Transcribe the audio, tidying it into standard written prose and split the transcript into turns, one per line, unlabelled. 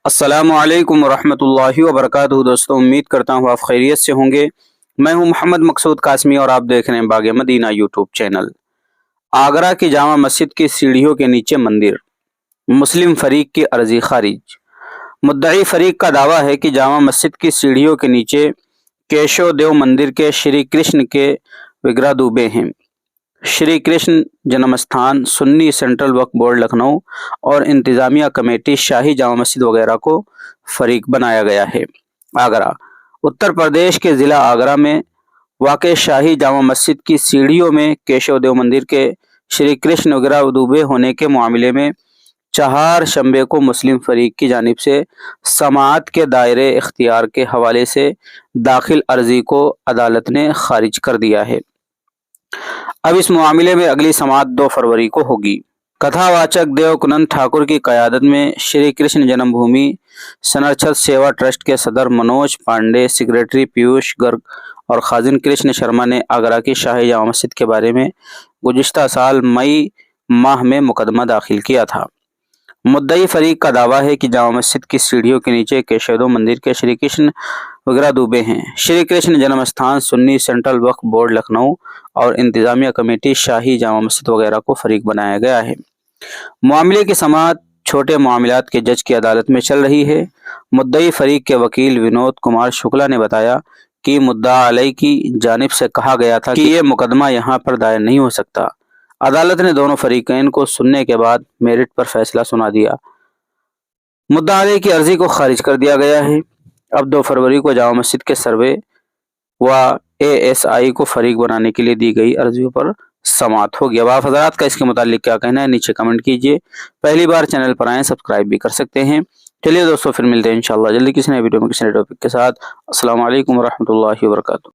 السلام علیکم ورحمۃ اللہ وبرکاتہ دوستوں، امید کرتا ہوں آپ خیریت سے ہوں گے۔ میں ہوں محمد مقصود قاسمی اور آپ دیکھ رہے ہیں باغ مدینہ یوٹیوب چینل۔ آگرہ کی جامع مسجد کی سیڑھیوں کے نیچے مندر، مسلم فریق کی عرضی خارج۔ مدعی فریق کا دعویٰ ہے کہ جامع مسجد کی سیڑھیوں کے نیچے کیشو دیو مندر کے شری کرشن کے وگرہ ڈوبے ہیں۔ شری کرشن جنم استھان، سنی سینٹرل وقف بورڈ لکھنؤ اور انتظامیہ کمیٹی شاہی جامع مسجد وغیرہ کو فریق بنایا گیا ہے۔ آگرہ اتر پردیش کے ضلع آگرہ میں واقع شاہی جامع مسجد کی سیڑھیوں میں کیشو دیو مندر کے شری کرشن وگرہ ڈوبے ہونے کے معاملے میں 4 شنبے کو مسلم فریق کی جانب سے سماعت کے دائرے اختیار کے حوالے سے داخل عرضی کو عدالت نے خارج کر دیا ہے۔ اب اس معاملے میں اگلی سماعت 2 فروری کو ہوگی۔ کتھا واچک دیو کنند ٹھاکر کی قیادت میں شری کرشن جنم بھومی سنرچھت سیوا ٹرسٹ کے صدر منوج پانڈے، سیکریٹری پیوش گرگ اور خازن کرشن شرما نے آگرہ کی شاہی جامع مسجد کے بارے میں گزشتہ سال مئی ماہ میں مقدمہ داخل کیا تھا۔ مدعی فریق کا دعویٰ ہے کہ جامع مسجد کی سیڑھیوں کے نیچے کیشو مندر کے شری کرشن وگرہ ڈوبے ہیں۔ شری کرشن جنم استھان، سنی سینٹرل وقف بورڈ لکھنؤ اور انتظامیہ کمیٹی شاہی جامع مسجد وغیرہ کو فریق بنایا گیا ہے۔ معاملے کی سماعت چھوٹے معاملات کے جج کی عدالت میں چل رہی ہے۔ مدعی فریق کے وکیل ونود کمار شکلا نے بتایا کہ مدعا علیہ کی جانب سے کہا گیا تھا کہ یہ مقدمہ یہاں پر دائر نہیں ہو سکتا۔ عدالت نے دونوں فریقین کو سننے کے بعد میرٹ پر فیصلہ سنا دیا۔ مدعا علیہ کی عرضی کو خارج کر دیا گیا ہے۔ اب 2 فروری کو جامع مسجد کے سروے و ASI کو فریق بنانے کے لیے دی گئی عرضیوں پر سماعت ہوگی۔ اب آپ حضرات کا اس کے متعلق کیا کہنا ہے نیچے کمنٹ کیجئے۔ پہلی بار چینل پر آئیں سبسکرائب بھی کر سکتے ہیں۔ چلیے دوستو، پھر ملتے ہیں انشاءاللہ جلدی کسی نئے ویڈیو میں کسی نئے ٹاپک کے ساتھ۔ السلام علیکم ورحمۃ اللہ وبرکاتہ۔